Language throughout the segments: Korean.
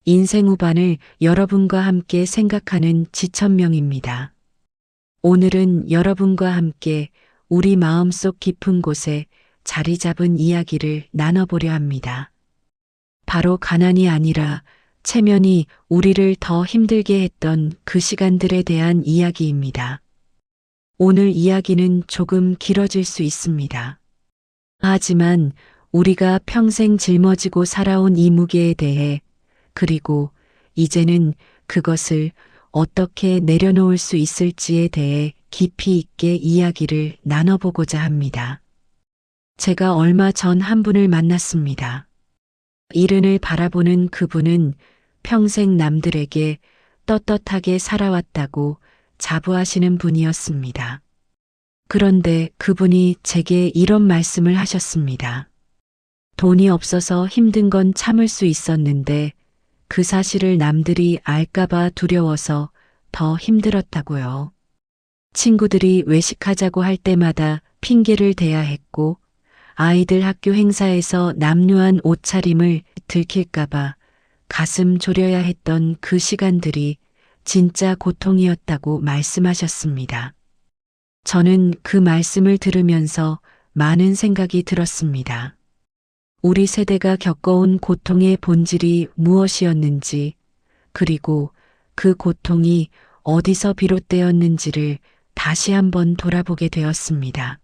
인생 후반을 여러분과 함께 생각하는 지천명입니다. 오늘은 여러분과 함께 우리 마음속 깊은 곳에 자리 잡은 이야기를 나눠보려 합니다. 바로 가난이 아니라 체면이 우리를 더 힘들게 했던 그 시간들에 대한 이야기입니다. 오늘 이야기는 조금 길어질 수 있습니다. 하지만 우리가 평생 짊어지고 살아온 이 무게에 대해, 그리고 이제는 그것을 어떻게 내려놓을 수 있을지에 대해 깊이 있게 이야기를 나눠보고자 합니다. 제가 얼마 전 한 분을 만났습니다. 이른을 바라보는 그분은 평생 남들에게 떳떳하게 살아왔다고 자부하시는 분이었습니다. 그런데 그분이 제게 이런 말씀을 하셨습니다. 돈이 없어서 힘든 건 참을 수 있었는데 그 사실을 남들이 알까봐 두려워서 더 힘들었다고요. 친구들이 외식하자고 할 때마다 핑계를 대야 했고, 아이들 학교 행사에서 남루한 옷차림을 들킬까봐 가슴 졸여야 했던 그 시간들이 진짜 고통이었다고 말씀하셨습니다. 저는 그 말씀을 들으면서 많은 생각이 들었습니다. 우리 세대가 겪어온 고통의 본질이 무엇이었는지, 그리고 그 고통이 어디서 비롯되었는지를 다시 한번 돌아보게 되었습니다.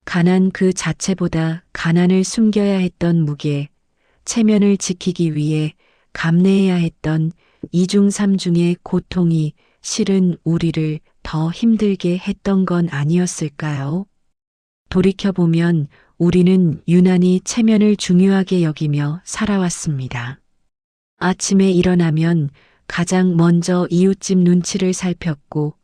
가난 그 자체보다 가난을 숨겨야 했던 무게, 체면을 지키기 위해 감내해야 했던 이중 삼중의 고통이 실은 우리를 더 힘들게 했던 건 아니었을까요? 돌이켜보면 우리는 유난히 체면을 중요하게 여기며 살아왔습니다. 아침에 일어나면 가장 먼저 이웃집 눈치를 살폈고,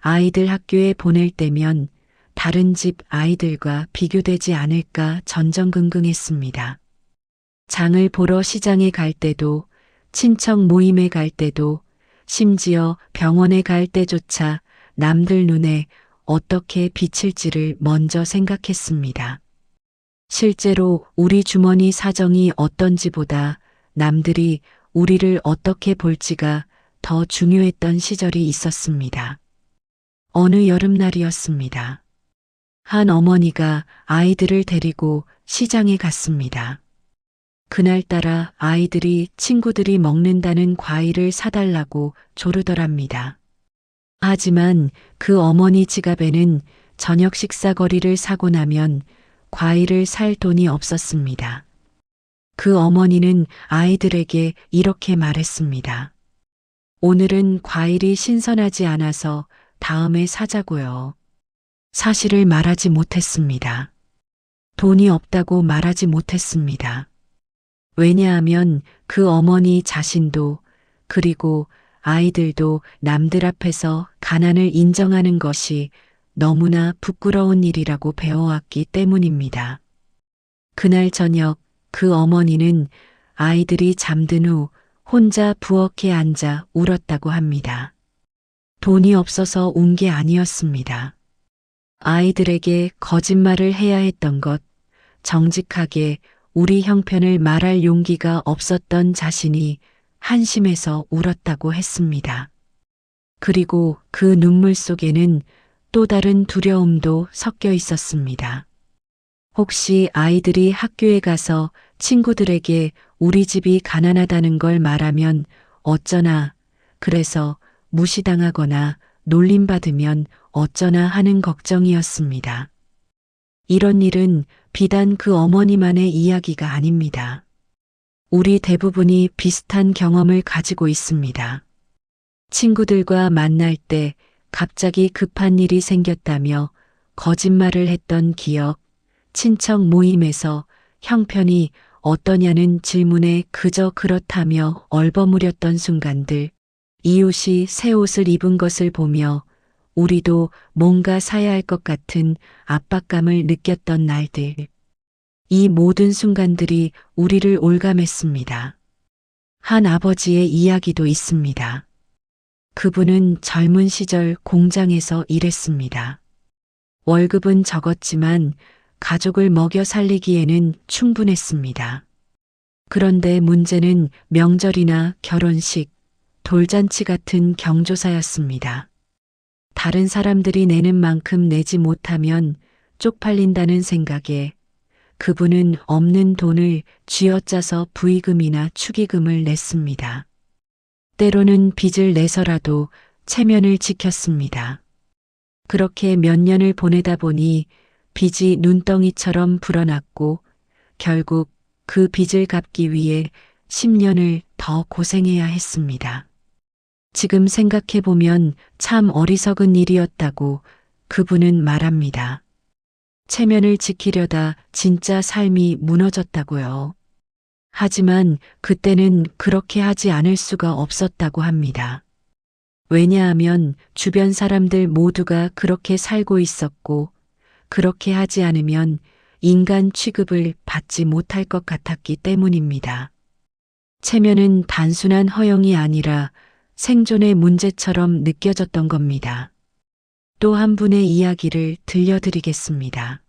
아이들 학교에 보낼 때면 다른 집 아이들과 비교되지 않을까 전전긍긍했습니다. 장을 보러 시장에 갈 때도, 친척 모임에 갈 때도, 심지어 병원에 갈 때조차 남들 눈에 어떻게 비칠지를 먼저 생각했습니다. 실제로 우리 주머니 사정이 어떤지보다 남들이 우리를 어떻게 볼지가 더 중요했던 시절이 있었습니다. 어느 여름날이었습니다. 한 어머니가 아이들을 데리고 시장에 갔습니다. 그날따라 아이들이 친구들이 먹는다는 과일을 사달라고 조르더랍니다. 하지만 그 어머니 지갑에는 저녁 식사거리를 사고 나면 과일을 살 돈이 없었습니다. 그 어머니는 아이들에게 이렇게 말했습니다. 오늘은 과일이 신선하지 않아서 다음에 사자고요. 사실을 말하지 못했습니다. 돈이 없다고 말하지 못했습니다. 왜냐하면 그 어머니 자신도, 그리고 아이들도 남들 앞에서 가난을 인정하는 것이 너무나 부끄러운 일이라고 배워왔기 때문입니다. 그날 저녁 그 어머니는 아이들이 잠든 후 혼자 부엌에 앉아 울었다고 합니다. 돈이 없어서 운 게 아니었습니다. 아이들에게 거짓말을 해야 했던 것, 정직하게 우리 형편을 말할 용기가 없었던 자신이 한심해서 울었다고 했습니다. 그리고 그 눈물 속에는 또 다른 두려움도 섞여 있었습니다. 혹시 아이들이 학교에 가서 친구들에게 우리 집이 가난하다는 걸 말하면 어쩌나, 그래서 무시당하거나 놀림받으면 어쩌나 하는 걱정이었습니다. 이런 일은 비단 그 어머니만의 이야기가 아닙니다. 우리 대부분이 비슷한 경험을 가지고 있습니다. 친구들과 만날 때 갑자기 급한 일이 생겼다며 거짓말을 했던 기억, 친척 모임에서 형편이 어떠냐는 질문에 그저 그렇다며 얼버무렸던 순간들, 이웃이 새 옷을 입은 것을 보며 우리도 뭔가 사야 할 것 같은 압박감을 느꼈던 날들. 이 모든 순간들이 우리를 올감했습니다. 한 아버지의 이야기도 있습니다. 그분은 젊은 시절 공장에서 일했습니다. 월급은 적었지만 가족을 먹여 살리기에는 충분했습니다. 그런데 문제는 명절이나 결혼식, 돌잔치 같은 경조사였습니다. 다른 사람들이 내는 만큼 내지 못하면 쪽팔린다는 생각에 그분은 없는 돈을 쥐어짜서 부의금이나 축의금을 냈습니다. 때로는 빚을 내서라도 체면을 지켰습니다. 그렇게 몇 년을 보내다 보니 빚이 눈덩이처럼 불어났고 결국 그 빚을 갚기 위해 10년을 더 고생해야 했습니다. 지금 생각해 보면 참 어리석은 일이었다고 그분은 말합니다. 체면을 지키려다 진짜 삶이 무너졌다고요. 하지만 그때는 그렇게 하지 않을 수가 없었다고 합니다. 왜냐하면 주변 사람들 모두가 그렇게 살고 있었고 그렇게 하지 않으면 인간 취급을 받지 못할 것 같았기 때문입니다. 체면은 단순한 허영이 아니라 생존의 문제처럼 느껴졌던 겁니다. 또 한 분의 이야기를 들려드리겠습니다.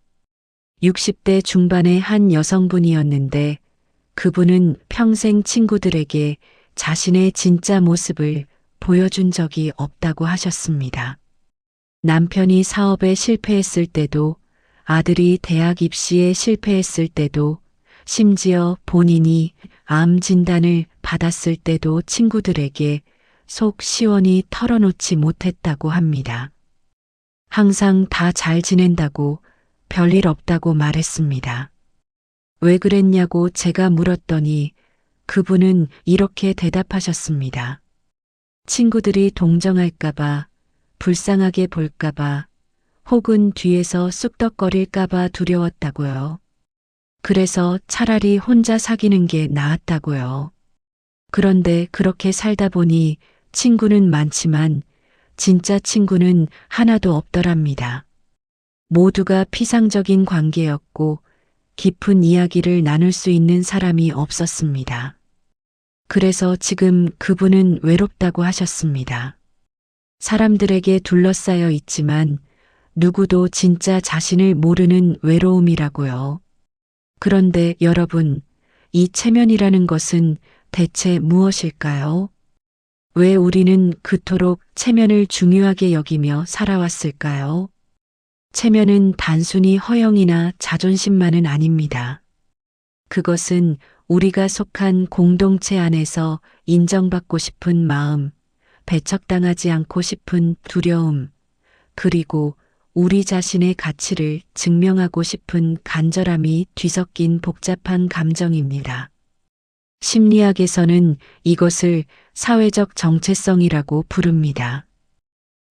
60대 중반의 한 여성분이었는데 그분은 평생 친구들에게 자신의 진짜 모습을 보여준 적이 없다고 하셨습니다. 남편이 사업에 실패했을 때도, 아들이 대학 입시에 실패했을 때도, 심지어 본인이 암 진단을 받았을 때도 친구들에게 속 시원히 털어놓지 못했다고 합니다. 항상 다 잘 지낸다고, 별일 없다고 말했습니다. 왜 그랬냐고 제가 물었더니 그분은 이렇게 대답하셨습니다. 친구들이 동정할까봐, 불쌍하게 볼까봐, 혹은 뒤에서 쑥덕거릴까봐 두려웠다고요. 그래서 차라리 혼자 사귀는 게 나았다고요. 그런데 그렇게 살다 보니 친구는 많지만 진짜 친구는 하나도 없더랍니다. 모두가 피상적인 관계였고 깊은 이야기를 나눌 수 있는 사람이 없었습니다. 그래서 지금 그분은 외롭다고 하셨습니다. 사람들에게 둘러싸여 있지만 누구도 진짜 자신을 모르는 외로움이라고요. 그런데 여러분, 이 체면이라는 것은 대체 무엇일까요? 왜 우리는 그토록 체면을 중요하게 여기며 살아왔을까요? 체면은 단순히 허영이나 자존심만은 아닙니다. 그것은 우리가 속한 공동체 안에서 인정받고 싶은 마음, 배척당하지 않고 싶은 두려움, 그리고 우리 자신의 가치를 증명하고 싶은 간절함이 뒤섞인 복잡한 감정입니다. 심리학에서는 이것을 사회적 정체성이라고 부릅니다.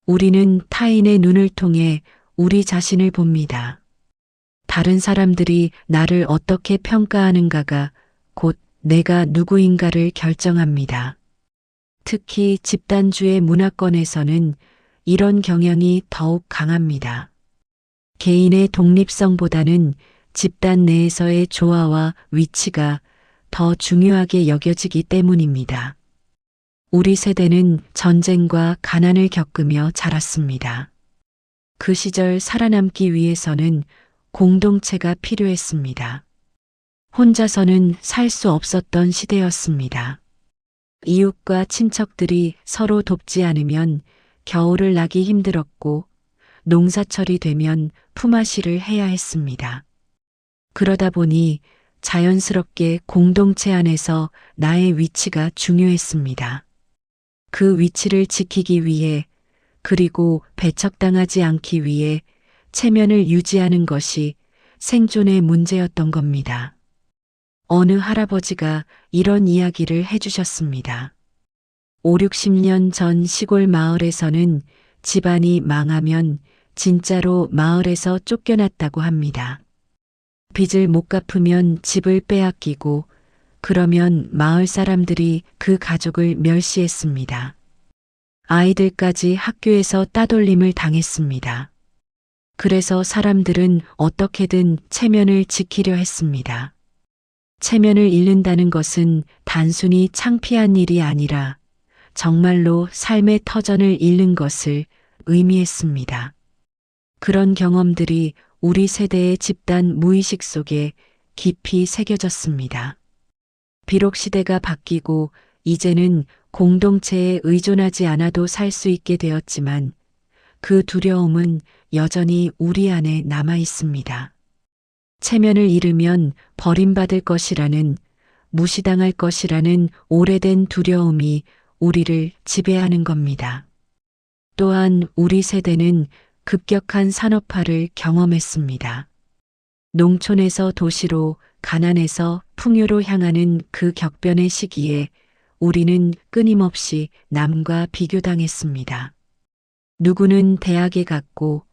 우리는 타인의 눈을 통해 우리 자신을 봅니다. 다른 사람들이 나를 어떻게 평가하는가가 곧 내가 누구인가를 결정합니다. 특히 집단주의 문화권에서는 이런 경향이 더욱 강합니다. 개인의 독립성보다는 집단 내에서의 조화와 위치가 더 중요하게 여겨지기 때문입니다. 우리 세대는 전쟁과 가난을 겪으며 자랐습니다. 그 시절 살아남기 위해서는 공동체가 필요했습니다. 혼자서는 살 수 없었던 시대였습니다. 이웃과 친척들이 서로 돕지 않으면 겨울을 나기 힘들었고 농사철이 되면 품앗이를 해야 했습니다. 그러다 보니 자연스럽게 공동체 안에서 나의 위치가 중요했습니다. 그 위치를 지키기 위해 그리고 배척당하지 않기 위해 체면을 유지하는 것이 생존의 문제였던 겁니다. 어느 할아버지가 이런 이야기를 해주셨습니다. 5, 60년 전 시골 마을에서는 집안이 망하면 진짜로 마을에서 쫓겨났다고 합니다. 빚을 못 갚으면 집을 빼앗기고 그러면 마을 사람들이 그 가족을 멸시했습니다. 아이들까지 학교에서 따돌림을 당했습니다. 그래서 사람들은 어떻게든 체면을 지키려 했습니다. 체면을 잃는다는 것은 단순히 창피한 일이 아니라 정말로 삶의 터전을 잃는 것을 의미했습니다. 그런 경험들이 우리 세대의 집단 무의식 속에 깊이 새겨졌습니다. 비록 시대가 바뀌고 이제는 공동체에 의존하지 않아도 살 수 있게 되었지만 그 두려움은 여전히 우리 안에 남아 있습니다. 체면을 잃으면 버림받을 것이라는, 무시당할 것이라는 오래된 두려움이 우리를 지배하는 겁니다. 또한 우리 세대는 급격한 산업화를 경험했습니다. 농촌에서 도시로, 가난에서 풍요로 향하는 그 격변의 시기에 우리는 끊임없이 남과 비교당했습니다. 누구는 대학에 갔고,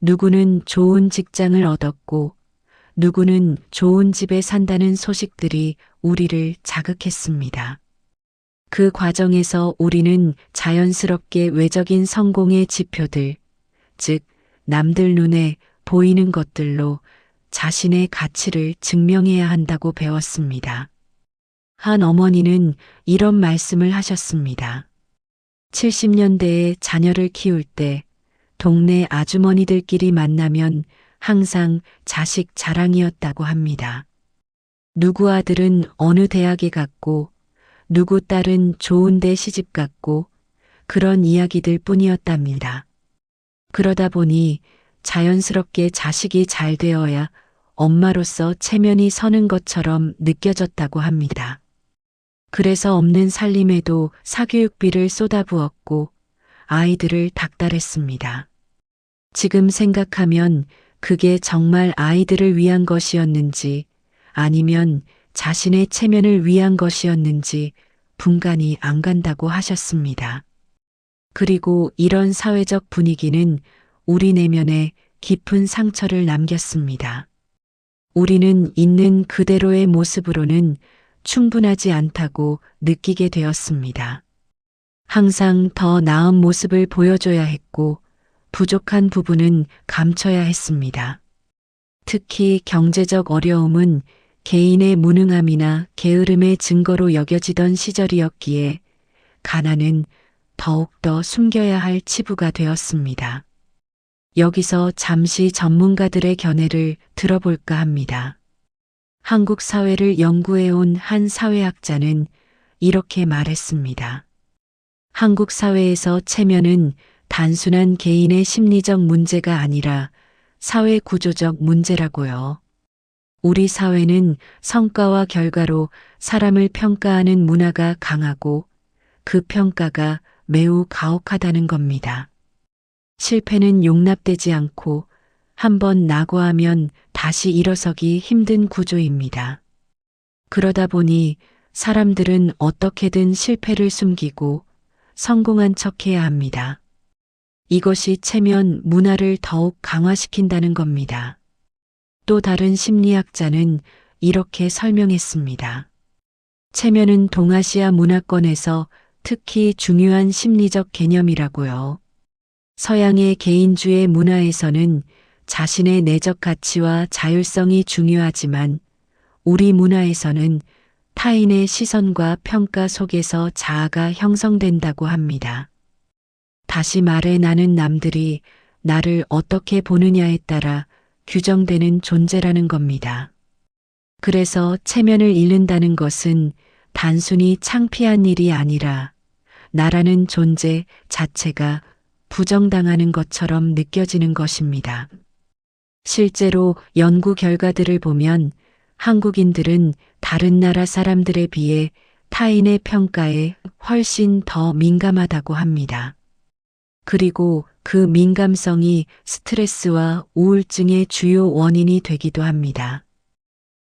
누구는 좋은 직장을 얻었고, 누구는 좋은 집에 산다는 소식들이 우리를 자극했습니다. 그 과정에서 우리는 자연스럽게 외적인 성공의 지표들, 즉, 남들 눈에 보이는 것들로 자신의 가치를 증명해야 한다고 배웠습니다. 한 어머니는 이런 말씀을 하셨습니다. 70년대에 자녀를 키울 때 동네 아주머니들끼리 만나면 항상 자식 자랑이었다고 합니다. 누구 아들은 어느 대학에 갔고, 누구 딸은 좋은 데 시집 갔고, 그런 이야기들 뿐이었답니다. 그러다 보니 자연스럽게 자식이 잘 되어야 엄마로서 체면이 서는 것처럼 느껴졌다고 합니다. 그래서 없는 살림에도 사교육비를 쏟아부었고 아이들을 닥달했습니다. 지금 생각하면 그게 정말 아이들을 위한 것이었는지 아니면 자신의 체면을 위한 것이었는지 분간이 안 간다고 하셨습니다. 그리고 이런 사회적 분위기는 우리 내면에 깊은 상처를 남겼습니다. 우리는 있는 그대로의 모습으로는 충분하지 않다고 느끼게 되었습니다. 항상 더 나은 모습을 보여줘야 했고 부족한 부분은 감춰야 했습니다. 특히 경제적 어려움은 개인의 무능함이나 게으름의 증거로 여겨지던 시절이었기에 가난은 더욱더 숨겨야 할 치부가 되었습니다. 여기서 잠시 전문가들의 견해를 들어볼까 합니다. 한국 사회를 연구해온 한 사회학자는 이렇게 말했습니다. 한국 사회에서 체면은 단순한 개인의 심리적 문제가 아니라 사회 구조적 문제라고요. 우리 사회는 성과와 결과로 사람을 평가하는 문화가 강하고 그 평가가 매우 가혹하다는 겁니다. 실패는 용납되지 않고 한번 낙오하면 다시 일어서기 힘든 구조입니다. 그러다 보니 사람들은 어떻게든 실패를 숨기고 성공한 척해야 합니다. 이것이 체면 문화를 더욱 강화시킨다는 겁니다. 또 다른 심리학자는 이렇게 설명했습니다. 체면은 동아시아 문화권에서 특히 중요한 심리적 개념이라고요. 서양의 개인주의 문화에서는 자신의 내적 가치와 자율성이 중요하지만 우리 문화에서는 타인의 시선과 평가 속에서 자아가 형성된다고 합니다. 다시 말해 나는 남들이 나를 어떻게 보느냐에 따라 규정되는 존재라는 겁니다. 그래서 체면을 잃는다는 것은 단순히 창피한 일이 아니라 나라는 존재 자체가 부정당하는 것처럼 느껴지는 것입니다. 실제로 연구 결과들을 보면 한국인들은 다른 나라 사람들에 비해 타인의 평가에 훨씬 더 민감하다고 합니다. 그리고 그 민감성이 스트레스와 우울증의 주요 원인이 되기도 합니다.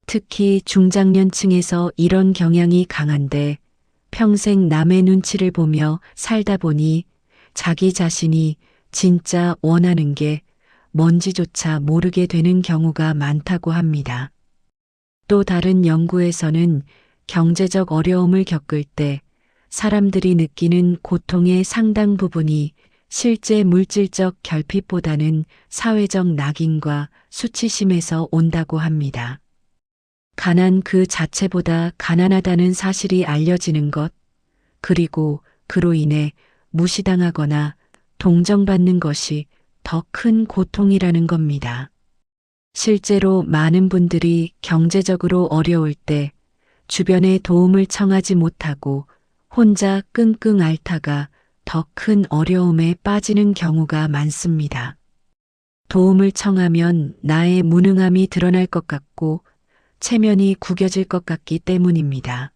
특히 중장년층에서 이런 경향이 강한데 평생 남의 눈치를 보며 살다 보니 자기 자신이 진짜 원하는 게 뭔지조차 모르게 되는 경우가 많다고 합니다. 또 다른 연구에서는 경제적 어려움을 겪을 때 사람들이 느끼는 고통의 상당 부분이 실제 물질적 결핍보다는 사회적 낙인과 수치심에서 온다고 합니다. 가난 그 자체보다 가난하다는 사실이 알려지는 것, 그리고 그로 인해 무시당하거나 동정받는 것이 더 큰 고통이라는 겁니다. 실제로 많은 분들이 경제적으로 어려울 때 주변의 도움을 청하지 못하고 혼자 끙끙 앓다가 더 큰 어려움에 빠지는 경우가 많습니다. 도움을 청하면 나의 무능함이 드러날 것 같고 체면이 구겨질 것 같기 때문입니다.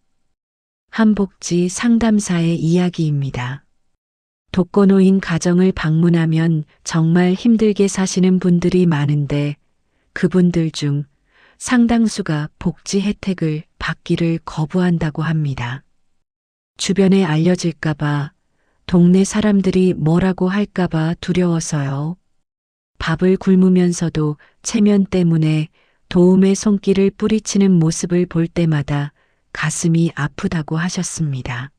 한복지 상담사의 이야기입니다. 독거노인 가정을 방문하면 정말 힘들게 사시는 분들이 많은데 그분들 중 상당수가 복지 혜택을 받기를 거부한다고 합니다. 주변에 알려질까봐, 동네 사람들이 뭐라고 할까봐 두려워서요. 밥을 굶으면서도 체면 때문에 도움의 손길을 뿌리치는 모습을 볼 때마다 가슴이 아프다고 하셨습니다.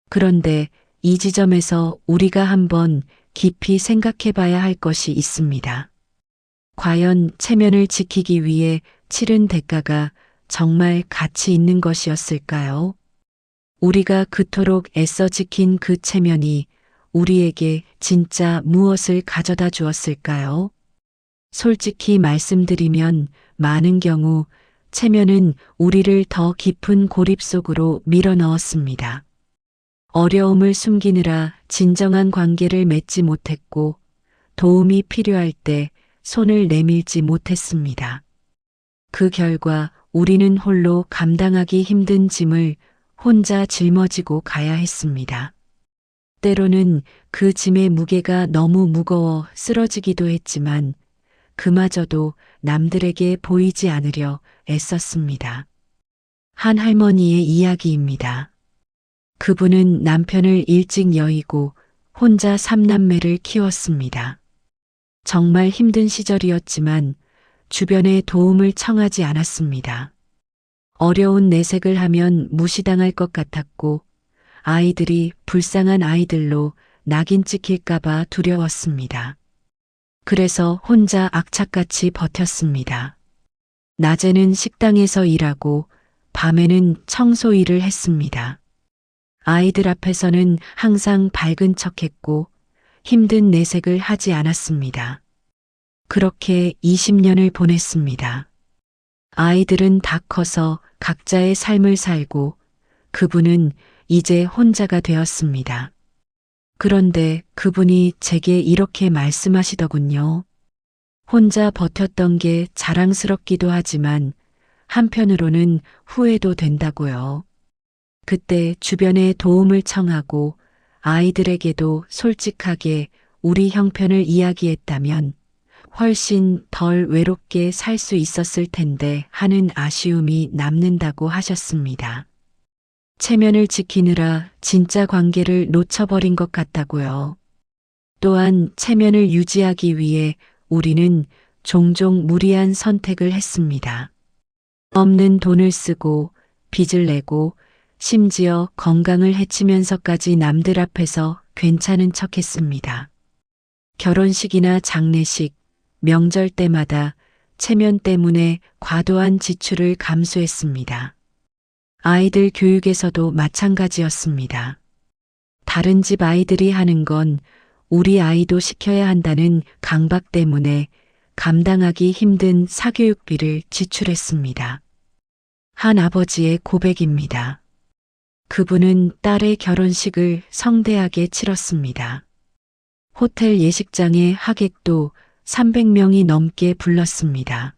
그런데 이 지점에서 우리가 한번 깊이 생각해 봐야 할 것이 있습니다. 과연 체면을 지키기 위해 치른 대가가 정말 가치 있는 것이었을까요? 우리가 그토록 애써 지킨 그 체면이 우리에게 진짜 무엇을 가져다 주었을까요? 솔직히 말씀드리면 많은 경우 체면은 우리를 더 깊은 고립 속으로 밀어 넣었습니다. 어려움을 숨기느라 진정한 관계를 맺지 못했고 도움이 필요할 때 손을 내밀지 못했습니다. 그 결과 우리는 홀로 감당하기 힘든 짐을 혼자 짊어지고 가야 했습니다. 때로는 그 짐의 무게가 너무 무거워 쓰러지기도 했지만 그마저도 남들에게 보이지 않으려 애썼습니다. 한 할머니의 이야기입니다. 그분은 남편을 일찍 여의고 혼자 3남매를 키웠습니다. 정말 힘든 시절이었지만 주변에 도움을 청하지 않았습니다. 어려운 내색을 하면 무시당할 것 같았고 아이들이 불쌍한 아이들로 낙인 찍힐까봐 두려웠습니다. 그래서 혼자 악착같이 버텼습니다. 낮에는 식당에서 일하고 밤에는 청소 일을 했습니다. 아이들 앞에서는 항상 밝은 척했고 힘든 내색을 하지 않았습니다. 그렇게 20년을 보냈습니다. 아이들은 다 커서 각자의 삶을 살고 그분은 이제 혼자가 되었습니다. 그런데 그분이 제게 이렇게 말씀하시더군요. 혼자 버텼던 게 자랑스럽기도 하지만 한편으로는 후회도 된다고요. 그때 주변에 도움을 청하고 아이들에게도 솔직하게 우리 형편을 이야기했다면 훨씬 덜 외롭게 살 수 있었을 텐데 하는 아쉬움이 남는다고 하셨습니다. 체면을 지키느라 진짜 관계를 놓쳐버린 것 같다고요. 또한 체면을 유지하기 위해 우리는 종종 무리한 선택을 했습니다. 없는 돈을 쓰고 빚을 내고 심지어 건강을 해치면서까지 남들 앞에서 괜찮은 척 했습니다. 결혼식이나 장례식, 명절 때마다 체면 때문에 과도한 지출을 감수했습니다. 아이들 교육에서도 마찬가지였습니다. 다른 집 아이들이 하는 건 우리 아이도 시켜야 한다는 강박 때문에 감당하기 힘든 사교육비를 지출했습니다. 한 아버지의 고백입니다. 그분은 딸의 결혼식을 성대하게 치렀습니다. 호텔 예식장에 하객도 300명이 넘게 불렀습니다.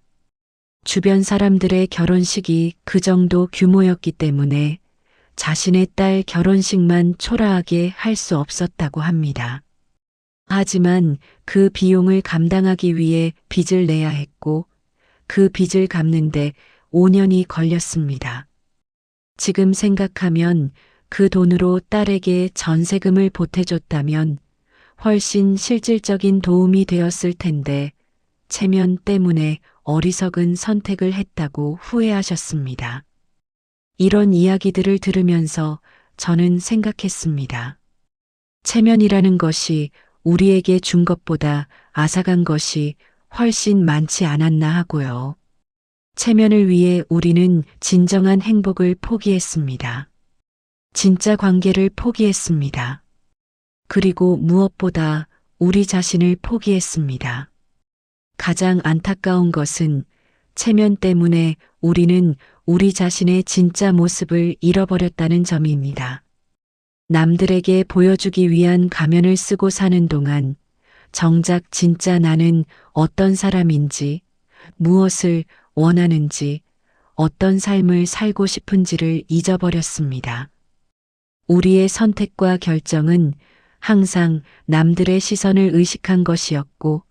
주변 사람들의 결혼식이 그 정도 규모였기 때문에 자신의 딸 결혼식만 초라하게 할 수 없었다고 합니다. 하지만 그 비용을 감당하기 위해 빚을 내야 했고 그 빚을 갚는데 5년이 걸렸습니다. 지금 생각하면 그 돈으로 딸에게 전세금을 보태줬다면 훨씬 실질적인 도움이 되었을 텐데 체면 때문에 어리석은 선택을 했다고 후회하셨습니다. 이런 이야기들을 들으면서 저는 생각했습니다. 체면이라는 것이 우리에게 준 것보다 앗아간 것이 훨씬 많지 않았나 하고요. 체면을 위해 우리는 진정한 행복을 포기했습니다. 진짜 관계를 포기했습니다. 그리고 무엇보다 우리 자신을 포기했습니다. 가장 안타까운 것은 체면 때문에 우리는 우리 자신의 진짜 모습을 잃어버렸다는 점입니다. 남들에게 보여주기 위한 가면을 쓰고 사는 동안 정작 진짜 나는 어떤 사람인지, 무엇을 원하는지, 어떤 삶을 살고 싶은지를 잊어버렸습니다. 우리의 선택과 결정은 항상 남들의 시선을 의식한 것이었고,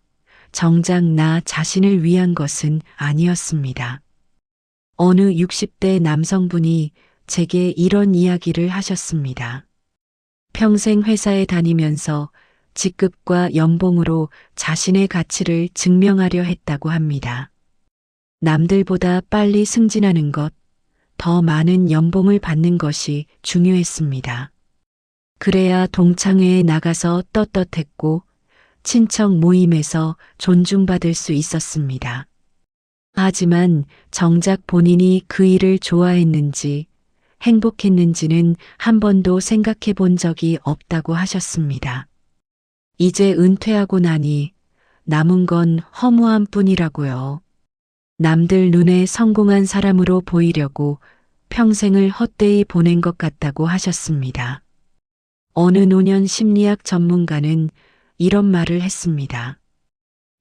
정작 나 자신을 위한 것은 아니었습니다. 어느 60대 남성분이 제게 이런 이야기를 하셨습니다. 평생 회사에 다니면서 직급과 연봉으로 자신의 가치를 증명하려 했다고 합니다. 남들보다 빨리 승진하는 것, 더 많은 연봉을 받는 것이 중요했습니다. 그래야 동창회에 나가서 떳떳했고 친척 모임에서 존중받을 수 있었습니다. 하지만 정작 본인이 그 일을 좋아했는지 행복했는지는 한 번도 생각해 본 적이 없다고 하셨습니다. 이제 은퇴하고 나니 남은 건 허무함 뿐이라고요. 남들 눈에 성공한 사람으로 보이려고 평생을 헛되이 보낸 것 같다고 하셨습니다. 어느 노년 심리학 전문가는 이런 말을 했습니다.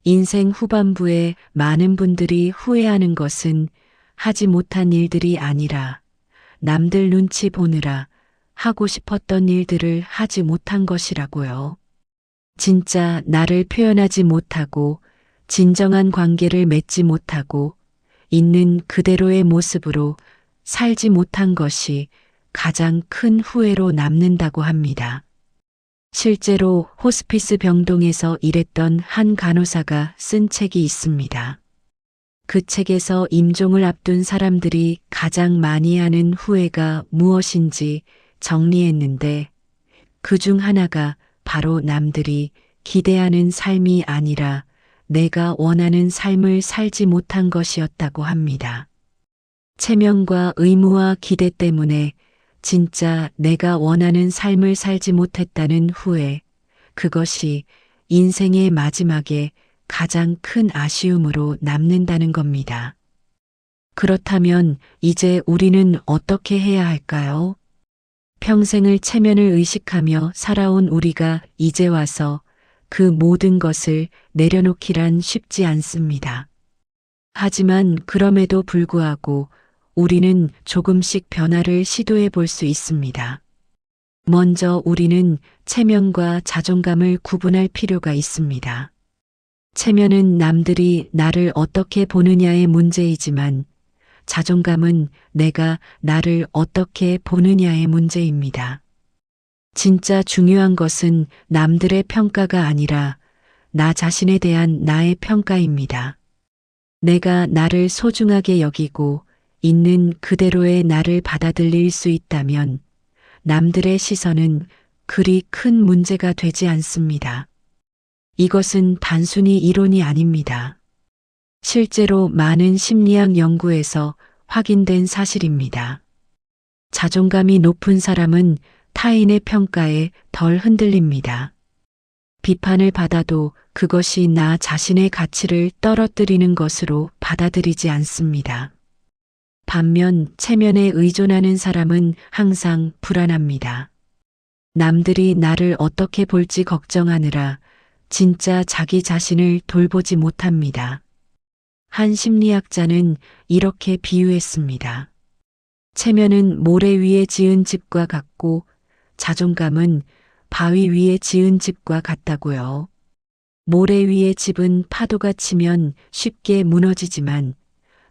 인생 후반부에 많은 분들이 후회하는 것은 하지 못한 일들이 아니라 남들 눈치 보느라 하고 싶었던 일들을 하지 못한 것이라고요. 진짜 나를 표현하지 못하고 진정한 관계를 맺지 못하고 있는 그대로의 모습으로 살지 못한 것이 가장 큰 후회로 남는다고 합니다. 실제로 호스피스 병동에서 일했던 한 간호사가 쓴 책이 있습니다. 그 책에서 임종을 앞둔 사람들이 가장 많이 하는 후회가 무엇인지 정리했는데 그 중 하나가 바로 남들이 기대하는 삶이 아니라 내가 원하는 삶을 살지 못한 것이었다고 합니다. 체면과 의무와 기대 때문에 진짜 내가 원하는 삶을 살지 못했다는 후회, 그것이 인생의 마지막에 가장 큰 아쉬움으로 남는다는 겁니다. 그렇다면 이제 우리는 어떻게 해야 할까요? 평생을 체면을 의식하며 살아온 우리가 이제 와서 그 모든 것을 내려놓기란 쉽지 않습니다. 하지만 그럼에도 불구하고 우리는 조금씩 변화를 시도해 볼 수 있습니다. 먼저 우리는 체면과 자존감을 구분할 필요가 있습니다. 체면은 남들이 나를 어떻게 보느냐의 문제이지만 자존감은 내가 나를 어떻게 보느냐의 문제입니다. 진짜 중요한 것은 남들의 평가가 아니라 나 자신에 대한 나의 평가입니다. 내가 나를 소중하게 여기고 있는 그대로의 나를 받아들일 수 있다면 남들의 시선은 그리 큰 문제가 되지 않습니다. 이것은 단순히 이론이 아닙니다. 실제로 많은 심리학 연구에서 확인된 사실입니다. 자존감이 높은 사람은 타인의 평가에 덜 흔들립니다. 비판을 받아도 그것이 나 자신의 가치를 떨어뜨리는 것으로 받아들이지 않습니다. 반면 체면에 의존하는 사람은 항상 불안합니다. 남들이 나를 어떻게 볼지 걱정하느라 진짜 자기 자신을 돌보지 못합니다. 한 심리학자는 이렇게 비유했습니다. 체면은 모래 위에 지은 집과 같고 자존감은 바위 위에 지은 집과 같다고요. 모래 위에 집은 파도가 치면 쉽게 무너지지만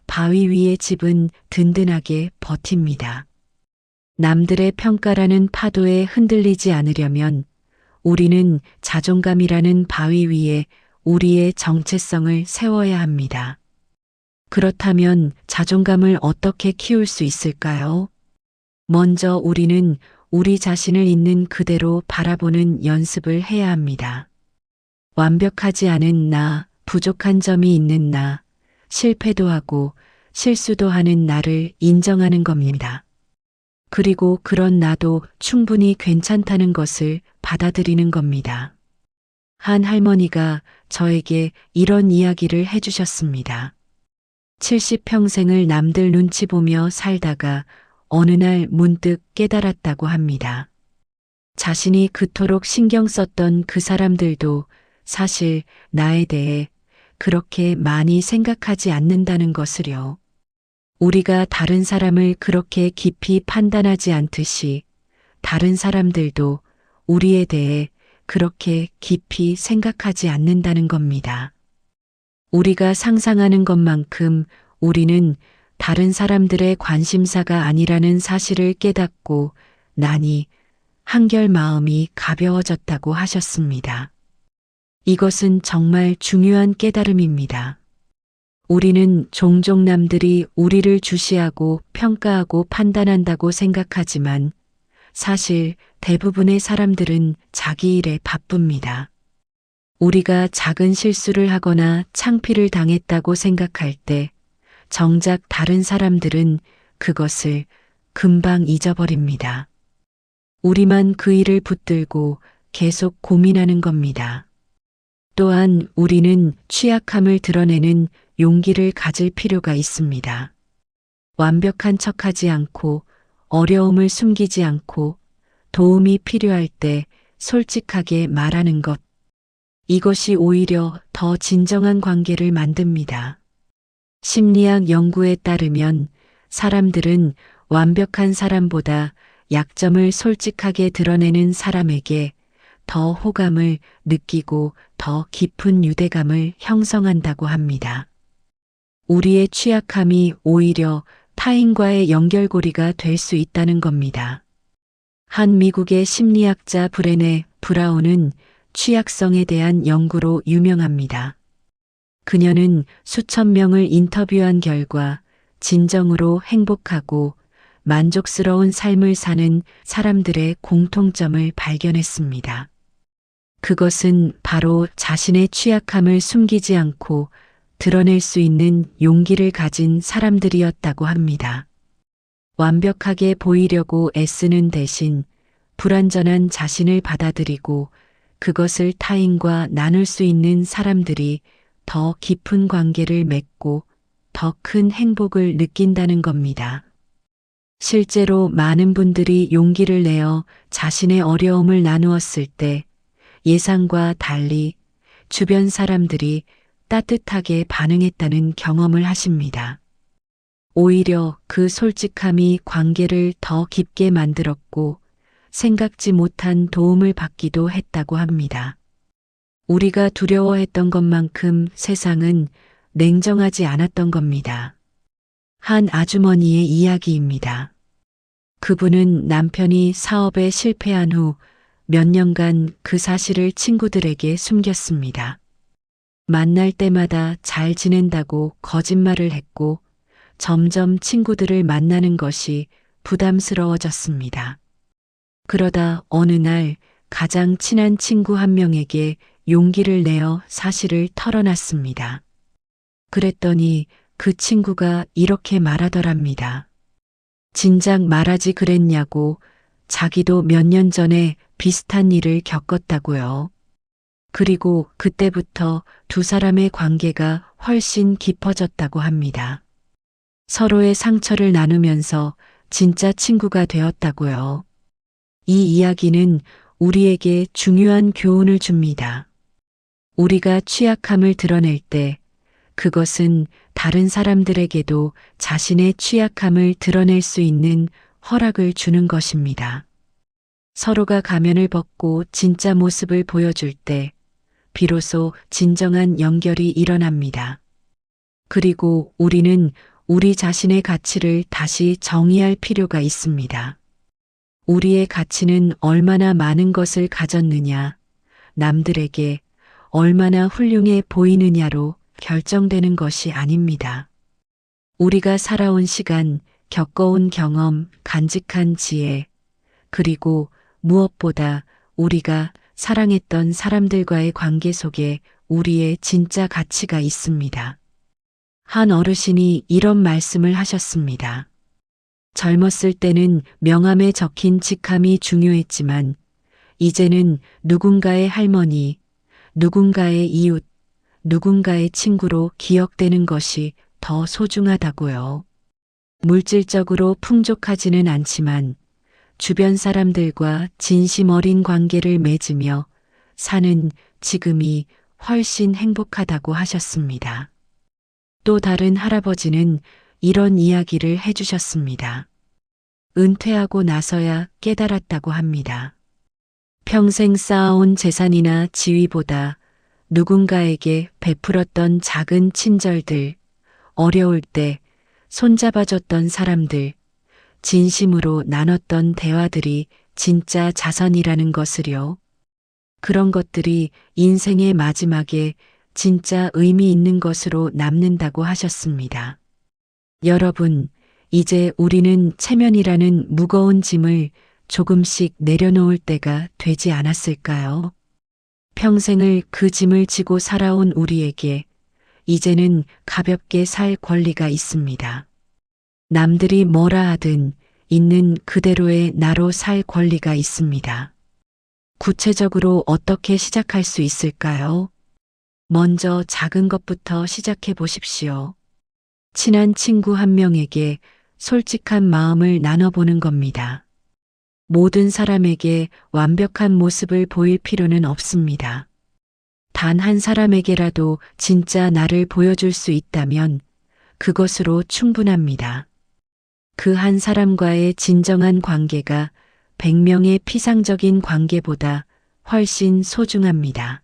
바위 위의 집은 든든하게 버팁니다. 남들의 평가라는 파도에 흔들리지 않으려면 우리는 자존감이라는 바위 위에 우리의 정체성을 세워야 합니다. 그렇다면 자존감을 어떻게 키울 수 있을까요? 먼저 우리는 우리 자신을 있는 그대로 바라보는 연습을 해야 합니다. 완벽하지 않은 나, 부족한 점이 있는 나, 실패도 하고 실수도 하는 나를 인정하는 겁니다. 그리고 그런 나도 충분히 괜찮다는 것을 받아들이는 겁니다. 한 할머니가 저에게 이런 이야기를 해주셨습니다. 70평생을 남들 눈치 보며 살다가 어느 날 문득 깨달았다고 합니다. 자신이 그토록 신경 썼던 그 사람들도 사실 나에 대해 그렇게 많이 생각하지 않는다는 것을요. 우리가 다른 사람을 그렇게 깊이 판단하지 않듯이 다른 사람들도 우리에 대해 그렇게 깊이 생각하지 않는다는 겁니다. 우리가 상상하는 것만큼 우리는 다른 사람들의 관심사가 아니라는 사실을 깨닫고 나니 한결 마음이 가벼워졌다고 하셨습니다. 이것은 정말 중요한 깨달음입니다. 우리는 종종 남들이 우리를 주시하고 평가하고 판단한다고 생각하지만 사실 대부분의 사람들은 자기 일에 바쁩니다. 우리가 작은 실수를 하거나 창피를 당했다고 생각할 때 정작 다른 사람들은 그것을 금방 잊어버립니다. 우리만 그 일을 붙들고 계속 고민하는 겁니다. 또한 우리는 취약함을 드러내는 용기를 가질 필요가 있습니다. 완벽한 척하지 않고 어려움을 숨기지 않고 도움이 필요할 때 솔직하게 말하는 것. 이것이 오히려 더 진정한 관계를 만듭니다. 심리학 연구에 따르면 사람들은 완벽한 사람보다 약점을 솔직하게 드러내는 사람에게 더 호감을 느끼고 더 깊은 유대감을 형성한다고 합니다. 우리의 취약함이 오히려 타인과의 연결고리가 될 수 있다는 겁니다. 한 미국의 심리학자 브레네 브라운은 취약성에 대한 연구로 유명합니다. 그녀는 수천 명을 인터뷰한 결과 진정으로 행복하고 만족스러운 삶을 사는 사람들의 공통점을 발견했습니다. 그것은 바로 자신의 취약함을 숨기지 않고 드러낼 수 있는 용기를 가진 사람들이었다고 합니다. 완벽하게 보이려고 애쓰는 대신 불완전한 자신을 받아들이고 그것을 타인과 나눌 수 있는 사람들이 더 깊은 관계를 맺고 더 큰 행복을 느낀다는 겁니다. 실제로 많은 분들이 용기를 내어 자신의 어려움을 나누었을 때 예상과 달리 주변 사람들이 따뜻하게 반응했다는 경험을 하십니다. 오히려 그 솔직함이 관계를 더 깊게 만들었고 생각지 못한 도움을 받기도 했다고 합니다. 우리가 두려워했던 것만큼 세상은 냉정하지 않았던 겁니다. 한 아주머니의 이야기입니다. 그분은 남편이 사업에 실패한 후 몇 년간 그 사실을 친구들에게 숨겼습니다. 만날 때마다 잘 지낸다고 거짓말을 했고 점점 친구들을 만나는 것이 부담스러워졌습니다. 그러다 어느 날 가장 친한 친구 한 명에게 용기를 내어 사실을 털어놨습니다. 그랬더니 그 친구가 이렇게 말하더랍니다. 진작 말하지 그랬냐고 자기도 몇 년 전에 비슷한 일을 겪었다고요. 그리고 그때부터 두 사람의 관계가 훨씬 깊어졌다고 합니다. 서로의 상처를 나누면서 진짜 친구가 되었다고요. 이 이야기는 우리에게 중요한 교훈을 줍니다. 우리가 취약함을 드러낼 때 그것은 다른 사람들에게도 자신의 취약함을 드러낼 수 있는 허락을 주는 것입니다. 서로가 가면을 벗고 진짜 모습을 보여줄 때 비로소 진정한 연결이 일어납니다. 그리고 우리는 우리 자신의 가치를 다시 정의할 필요가 있습니다. 우리의 가치는 얼마나 많은 것을 가졌느냐, 남들에게 얼마나 훌륭해 보이느냐로 결정되는 것이 아닙니다. 우리가 살아온 시간, 겪어온 경험, 간직한 지혜, 그리고 무엇보다 우리가 사랑했던 사람들과의 관계 속에 우리의 진짜 가치가 있습니다. 한 어르신이 이런 말씀을 하셨습니다. 젊었을 때는 명함에 적힌 직함이 중요했지만 이제는 누군가의 할머니, 누군가의 이웃, 누군가의 친구로 기억되는 것이 더 소중하다고요. 물질적으로 풍족하지는 않지만 주변 사람들과 진심 어린 관계를 맺으며 사는 지금이 훨씬 행복하다고 하셨습니다. 또 다른 할아버지는 이런 이야기를 해주셨습니다. 은퇴하고 나서야 깨달았다고 합니다. 평생 쌓아온 재산이나 지위보다 누군가에게 베풀었던 작은 친절들, 어려울 때 손잡아줬던 사람들, 진심으로 나눴던 대화들이 진짜 자산이라는 것을요. 그런 것들이 인생의 마지막에 진짜 의미 있는 것으로 남는다고 하셨습니다. 여러분, 이제 우리는 체면이라는 무거운 짐을 조금씩 내려놓을 때가 되지 않았을까요? 평생을 그 짐을 지고 살아온 우리에게 이제는 가볍게 살 권리가 있습니다. 남들이 뭐라 하든 있는 그대로의 나로 살 권리가 있습니다. 구체적으로 어떻게 시작할 수 있을까요? 먼저 작은 것부터 시작해 보십시오. 친한 친구 한 명에게 솔직한 마음을 나눠보는 겁니다. 모든 사람에게 완벽한 모습을 보일 필요는 없습니다. 단 한 사람에게라도 진짜 나를 보여줄 수 있다면 그것으로 충분합니다. 그 한 사람과의 진정한 관계가 100명의 피상적인 관계보다 훨씬 소중합니다.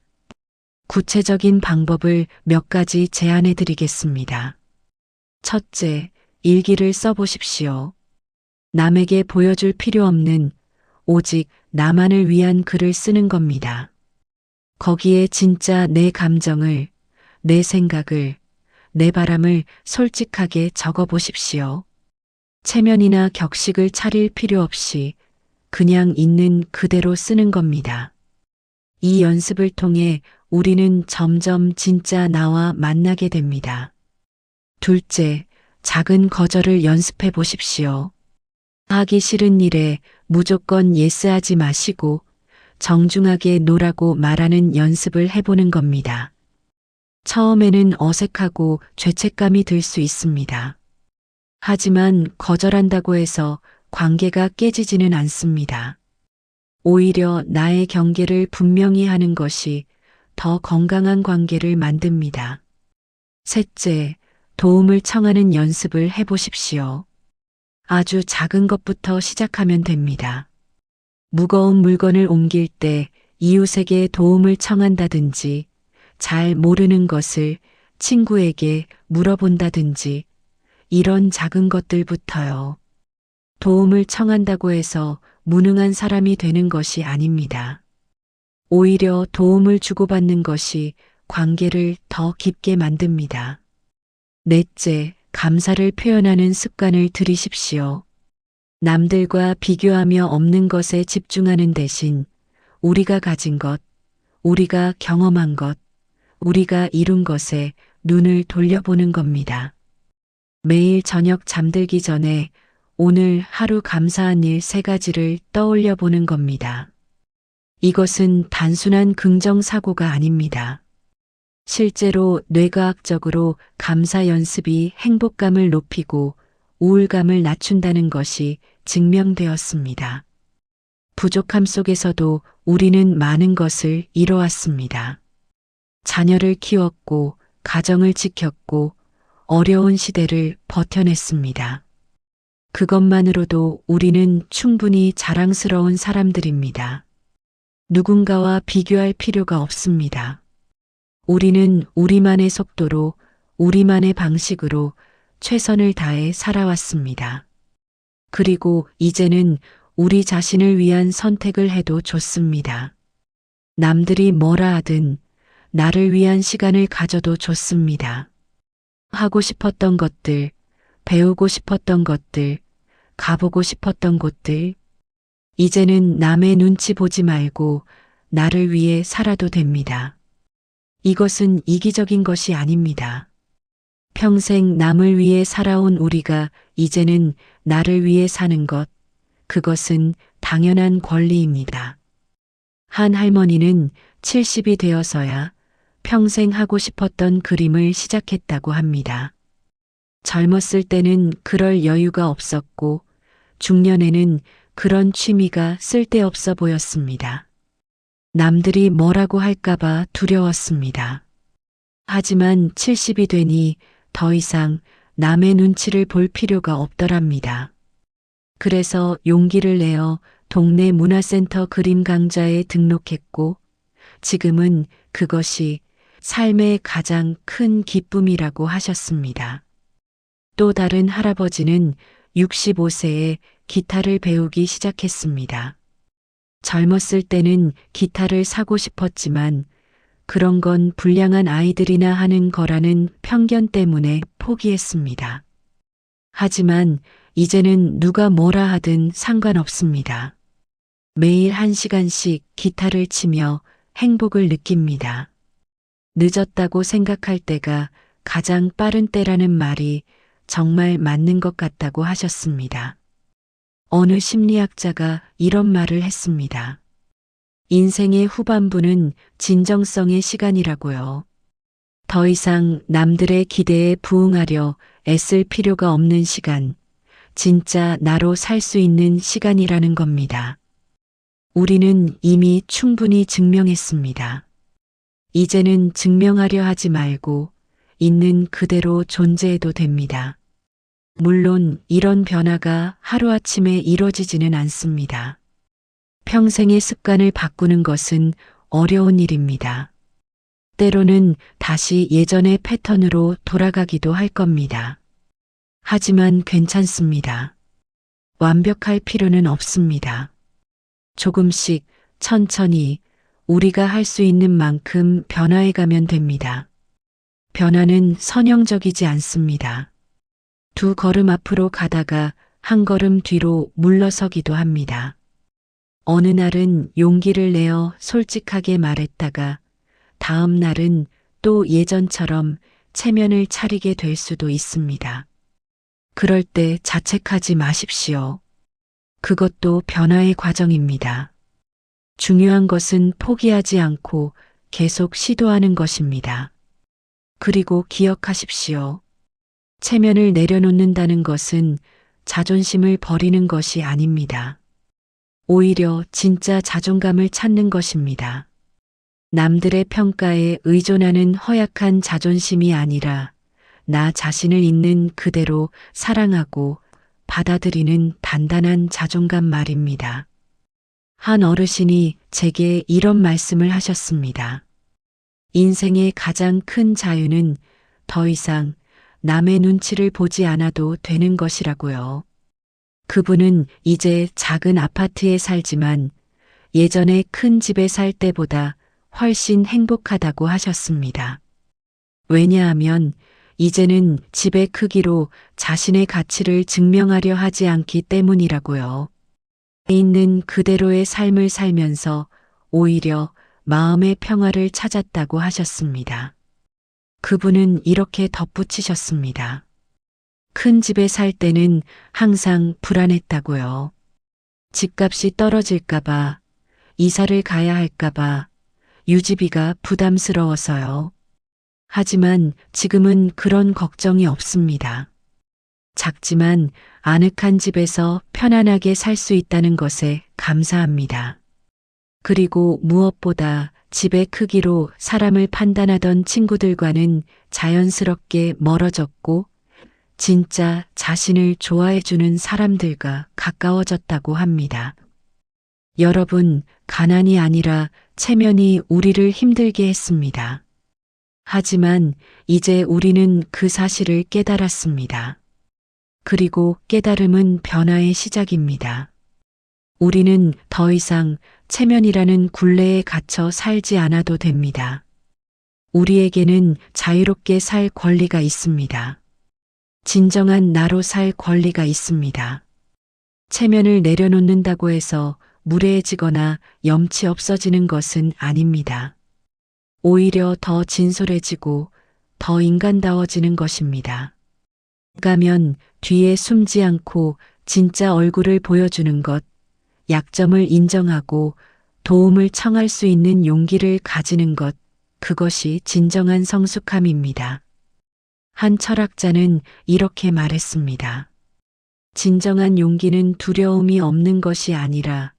구체적인 방법을 몇 가지 제안해 드리겠습니다. 첫째, 일기를 써보십시오. 남에게 보여줄 필요 없는 오직 나만을 위한 글을 쓰는 겁니다. 거기에 진짜 내 감정을, 내 생각을, 내 바람을 솔직하게 적어 보십시오. 체면이나 격식을 차릴 필요 없이 그냥 있는 그대로 쓰는 겁니다. 이 연습을 통해 우리는 점점 진짜 나와 만나게 됩니다. 둘째, 작은 거절을 연습해 보십시오. 하기 싫은 일에 무조건 예스하지 마시고 정중하게 노라고 말하는 연습을 해보는 겁니다. 처음에는 어색하고 죄책감이 들 수 있습니다. 하지만 거절한다고 해서 관계가 깨지지는 않습니다. 오히려 나의 경계를 분명히 하는 것이 더 건강한 관계를 만듭니다. 셋째, 도움을 청하는 연습을 해보십시오. 아주 작은 것부터 시작하면 됩니다. 무거운 물건을 옮길 때 이웃에게 도움을 청한다든지, 잘 모르는 것을 친구에게 물어본다든지, 이런 작은 것들부터요. 도움을 청한다고 해서 무능한 사람이 되는 것이 아닙니다. 오히려 도움을 주고받는 것이 관계를 더 깊게 만듭니다. 넷째, 감사를 표현하는 습관을 들이십시오. 남들과 비교하며 없는 것에 집중하는 대신 우리가 가진 것, 우리가 경험한 것, 우리가 이룬 것에 눈을 돌려보는 겁니다. 매일 저녁 잠들기 전에 오늘 하루 감사한 일 3가지를 떠올려 보는 겁니다. 이것은 단순한 긍정 사고가 아닙니다. 실제로 뇌과학적으로 감사 연습이 행복감을 높이고 우울감을 낮춘다는 것이 증명되었습니다. 부족함 속에서도 우리는 많은 것을 이뤄왔습니다. 자녀를 키웠고, 가정을 지켰고, 어려운 시대를 버텨냈습니다. 그것만으로도 우리는 충분히 자랑스러운 사람들입니다. 누군가와 비교할 필요가 없습니다. 우리는 우리만의 속도로, 우리만의 방식으로 최선을 다해 살아왔습니다. 그리고 이제는 우리 자신을 위한 선택을 해도 좋습니다. 남들이 뭐라 하든 나를 위한 시간을 가져도 좋습니다. 하고 싶었던 것들, 배우고 싶었던 것들, 가보고 싶었던 곳들, 이제는 남의 눈치 보지 말고 나를 위해 살아도 됩니다. 이것은 이기적인 것이 아닙니다. 평생 남을 위해 살아온 우리가 이제는 나를 위해 사는 것, 그것은 당연한 권리입니다. 한 할머니는 70이 되어서야 평생 하고 싶었던 그림을 시작했다고 합니다. 젊었을 때는 그럴 여유가 없었고 중년에는 그런 취미가 쓸데없어 보였습니다. 남들이 뭐라고 할까봐 두려웠습니다. 하지만 70이 되니 더 이상 남의 눈치를 볼 필요가 없더랍니다. 그래서 용기를 내어 동네 문화센터 그림 강좌에 등록했고 지금은 그것이 삶의 가장 큰 기쁨이라고 하셨습니다. 또 다른 할아버지는 65세에 기타를 배우기 시작했습니다. 젊었을 때는 기타를 사고 싶었지만 그런 건 불량한 아이들이나 하는 거라는 편견 때문에 포기했습니다. 하지만 이제는 누가 뭐라 하든 상관없습니다. 매일 1시간씩 기타를 치며 행복을 느낍니다. 늦었다고 생각할 때가 가장 빠른 때라는 말이 정말 맞는 것 같다고 하셨습니다. 어느 심리학자가 이런 말을 했습니다. 인생의 후반부는 진정성의 시간이라고요. 더 이상 남들의 기대에 부응하려 애쓸 필요가 없는 시간, 진짜 나로 살 수 있는 시간이라는 겁니다. 우리는 이미 충분히 증명했습니다. 이제는 증명하려 하지 말고 있는 그대로 존재해도 됩니다. 물론 이런 변화가 하루아침에 이뤄지지는 않습니다. 평생의 습관을 바꾸는 것은 어려운 일입니다. 때로는 다시 예전의 패턴으로 돌아가기도 할 겁니다. 하지만 괜찮습니다. 완벽할 필요는 없습니다. 조금씩 천천히 우리가 할 수 있는 만큼 변화해 가면 됩니다. 변화는 선형적이지 않습니다. 2걸음 앞으로 가다가 1걸음 뒤로 물러서기도 합니다. 어느 날은 용기를 내어 솔직하게 말했다가 다음 날은 또 예전처럼 체면을 차리게 될 수도 있습니다. 그럴 때 자책하지 마십시오. 그것도 변화의 과정입니다. 중요한 것은 포기하지 않고 계속 시도하는 것입니다. 그리고 기억하십시오. 체면을 내려놓는다는 것은 자존심을 버리는 것이 아닙니다. 오히려 진짜 자존감을 찾는 것입니다. 남들의 평가에 의존하는 허약한 자존심이 아니라 나 자신을 있는 그대로 사랑하고 받아들이는 단단한 자존감 말입니다. 한 어르신이 제게 이런 말씀을 하셨습니다. 인생의 가장 큰 자유는 더 이상 남의 눈치를 보지 않아도 되는 것이라고요. 그분은 이제 작은 아파트에 살지만 예전에 큰 집에 살 때보다 훨씬 행복하다고 하셨습니다. 왜냐하면 이제는 집의 크기로 자신의 가치를 증명하려 하지 않기 때문이라고요. 있는 그대로의 삶을 살면서 오히려 마음의 평화를 찾았다고 하셨습니다. 그분은 이렇게 덧붙이셨습니다. 큰 집에 살 때는 항상 불안했다고요. 집값이 떨어질까봐, 이사를 가야 할까봐, 유지비가 부담스러워서요. 하지만 지금은 그런 걱정이 없습니다. 작지만 아늑한 집에서 편안하게 살 수 있다는 것에 감사합니다. 그리고 무엇보다 집의 크기로 사람을 판단하던 친구들과는 자연스럽게 멀어졌고 진짜 자신을 좋아해주는 사람들과 가까워졌다고 합니다. 여러분, 가난이 아니라 체면이 우리를 힘들게 했습니다. 하지만 이제 우리는 그 사실을 깨달았습니다. 그리고 깨달음은 변화의 시작입니다. 우리는 더 이상 체면이라는 굴레에 갇혀 살지 않아도 됩니다. 우리에게는 자유롭게 살 권리가 있습니다. 진정한 나로 살 권리가 있습니다. 체면을 내려놓는다고 해서 무례해지거나 염치 없어지는 것은 아닙니다. 오히려 더 진솔해지고 더 인간다워지는 것입니다. 가면 뒤에 숨지 않고 진짜 얼굴을 보여주는 것, 약점을 인정하고 도움을 청할 수 있는 용기를 가지는 것, 그것이 진정한 성숙함입니다. 한 철학자는 이렇게 말했습니다. 진정한 용기는 두려움이 없는 것이 아니라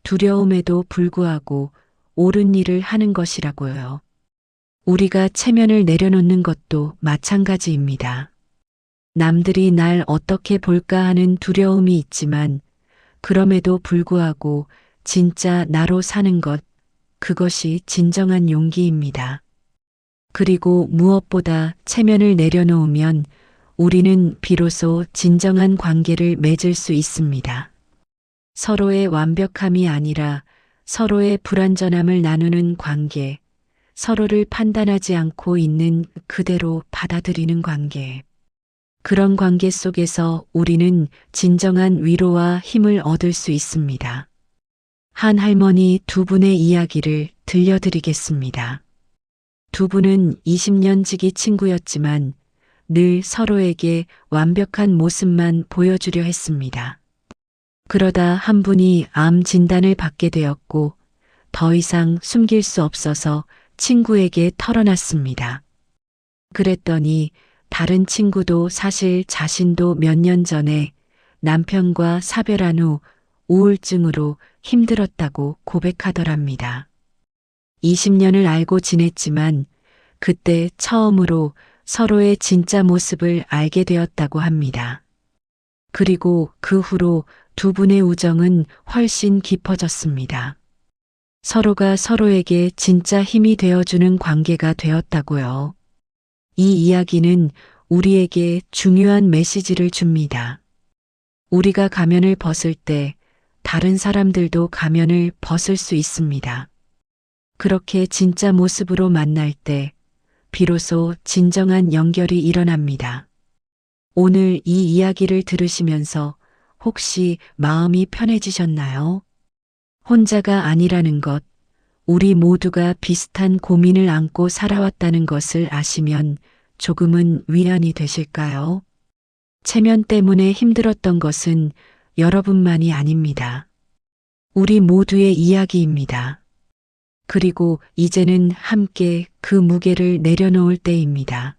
두려움에도 불구하고 옳은 일을 하는 것이라고요. 우리가 체면을 내려놓는 것도 마찬가지입니다. 남들이 날 어떻게 볼까 하는 두려움이 있지만 그럼에도 불구하고 진짜 나로 사는 것, 그것이 진정한 용기입니다. 그리고 무엇보다 체면을 내려놓으면 우리는 비로소 진정한 관계를 맺을 수 있습니다. 서로의 완벽함이 아니라 서로의 불완전함을 나누는 관계, 서로를 판단하지 않고 있는 그대로 받아들이는 관계. 그런 관계 속에서 우리는 진정한 위로와 힘을 얻을 수 있습니다. 한 할머니 두 분의 이야기를 들려드리겠습니다. 두 분은 20년 지기 친구였지만 늘 서로에게 완벽한 모습만 보여주려 했습니다. 그러다 한 분이 암 진단을 받게 되었고 더 이상 숨길 수 없어서 친구에게 털어놨습니다. 그랬더니 다른 친구도 사실 자신도 몇 년 전에 남편과 사별한 후 우울증으로 힘들었다고 고백하더랍니다. 20년을 알고 지냈지만 그때 처음으로 서로의 진짜 모습을 알게 되었다고 합니다. 그리고 그 후로 두 분의 우정은 훨씬 깊어졌습니다. 서로가 서로에게 진짜 힘이 되어주는 관계가 되었다고요. 이 이야기는 우리에게 중요한 메시지를 줍니다. 우리가 가면을 벗을 때 다른 사람들도 가면을 벗을 수 있습니다. 그렇게 진짜 모습으로 만날 때 비로소 진정한 연결이 일어납니다. 오늘 이 이야기를 들으시면서 혹시 마음이 편해지셨나요? 혼자가 아니라는 것, 우리 모두가 비슷한 고민을 안고 살아왔다는 것을 아시면 조금은 위안이 되실까요? 체면 때문에 힘들었던 것은 여러분만이 아닙니다. 우리 모두의 이야기입니다. 그리고 이제는 함께 그 무게를 내려놓을 때입니다.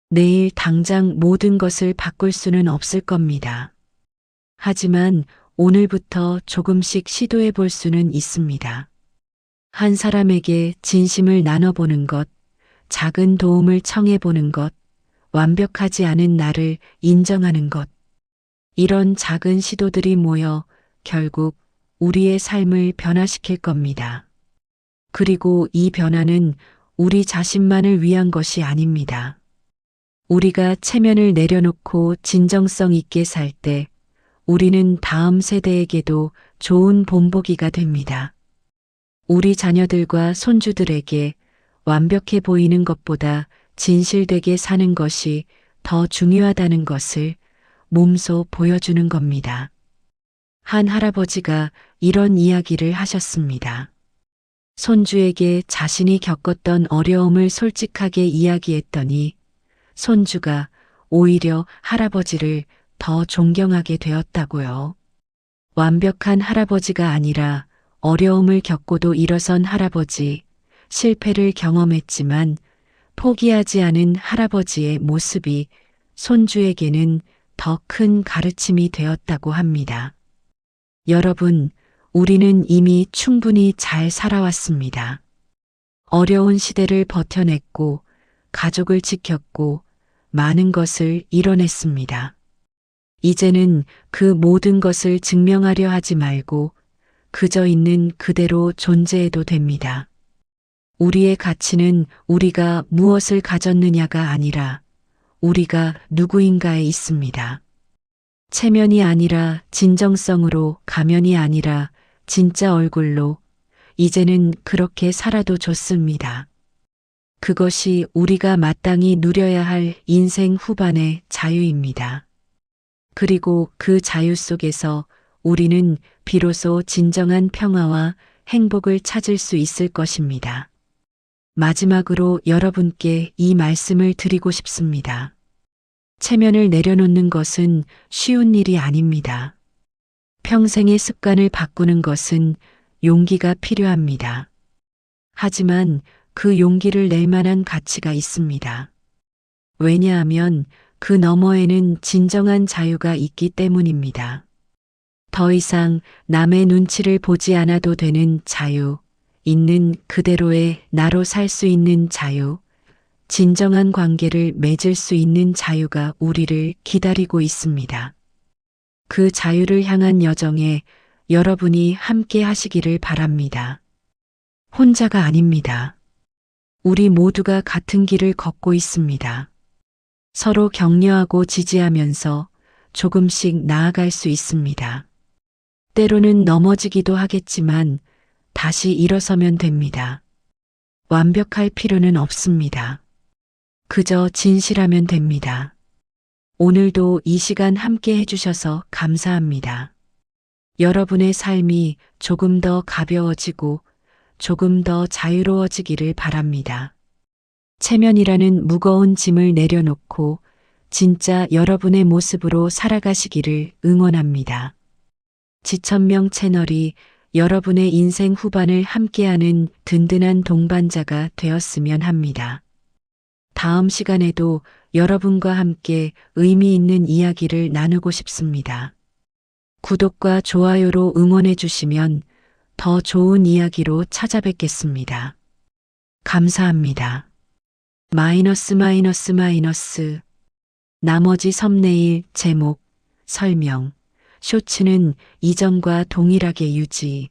내일 당장 모든 것을 바꿀 수는 없을 겁니다. 하지만 오늘부터 조금씩 시도해 볼 수는 있습니다. 한 사람에게 진심을 나눠보는 것, 작은 도움을 청해보는 것, 완벽하지 않은 나를 인정하는 것. 이런 작은 시도들이 모여 결국 우리의 삶을 변화시킬 겁니다. 그리고 이 변화는 우리 자신만을 위한 것이 아닙니다. 우리가 체면을 내려놓고 진정성 있게 살 때 우리는 다음 세대에게도 좋은 본보기가 됩니다. 우리 자녀들과 손주들에게 완벽해 보이는 것보다 진실되게 사는 것이 더 중요하다는 것을 몸소 보여주는 겁니다. 한 할아버지가 이런 이야기를 하셨습니다. 손주에게 자신이 겪었던 어려움을 솔직하게 이야기했더니 손주가 오히려 할아버지를 더 존경하게 되었다고요. 완벽한 할아버지가 아니라 어려움을 겪고도 일어선 할아버지, 실패를 경험했지만 포기하지 않은 할아버지의 모습이 손주에게는 더 큰 가르침이 되었다고 합니다. 여러분, 우리는 이미 충분히 잘 살아왔습니다. 어려운 시대를 버텨냈고, 가족을 지켰고, 많은 것을 이뤄냈습니다. 이제는 그 모든 것을 증명하려 하지 말고 그저 있는 그대로 존재해도 됩니다. 우리의 가치는 우리가 무엇을 가졌느냐가 아니라 우리가 누구인가에 있습니다. 체면이 아니라 진정성으로, 가면이 아니라 진짜 얼굴로 이제는 그렇게 살아도 좋습니다. 그것이 우리가 마땅히 누려야 할 인생 후반의 자유입니다. 그리고 그 자유 속에서 우리는 비로소 진정한 평화와 행복을 찾을 수 있을 것입니다. 마지막으로 여러분께 이 말씀을 드리고 싶습니다. 체면을 내려놓는 것은 쉬운 일이 아닙니다. 평생의 습관을 바꾸는 것은 용기가 필요합니다. 하지만 그 용기를 낼 만한 가치가 있습니다. 왜냐하면 그 너머에는 진정한 자유가 있기 때문입니다. 더 이상 남의 눈치를 보지 않아도 되는 자유, 있는 그대로의 나로 살 수 있는 자유, 진정한 관계를 맺을 수 있는 자유가 우리를 기다리고 있습니다. 그 자유를 향한 여정에 여러분이 함께 하시기를 바랍니다. 혼자가 아닙니다. 우리 모두가 같은 길을 걷고 있습니다. 서로 격려하고 지지하면서 조금씩 나아갈 수 있습니다. 때로는 넘어지기도 하겠지만 다시 일어서면 됩니다. 완벽할 필요는 없습니다. 그저 진실하면 됩니다. 오늘도 이 시간 함께 해주셔서 감사합니다. 여러분의 삶이 조금 더 가벼워지고 조금 더 자유로워지기를 바랍니다. 체면이라는 무거운 짐을 내려놓고 진짜 여러분의 모습으로 살아가시기를 응원합니다. 지천명 채널이 여러분의 인생 후반을 함께하는 든든한 동반자가 되었으면 합니다. 다음 시간에도 여러분과 함께 의미 있는 이야기를 나누고 싶습니다. 구독과 좋아요로 응원해 주시면 더 좋은 이야기로 찾아뵙겠습니다. 감사합니다. 나머지 썸네일, 제목, 설명, 쇼츠는 이전과 동일하게 유지.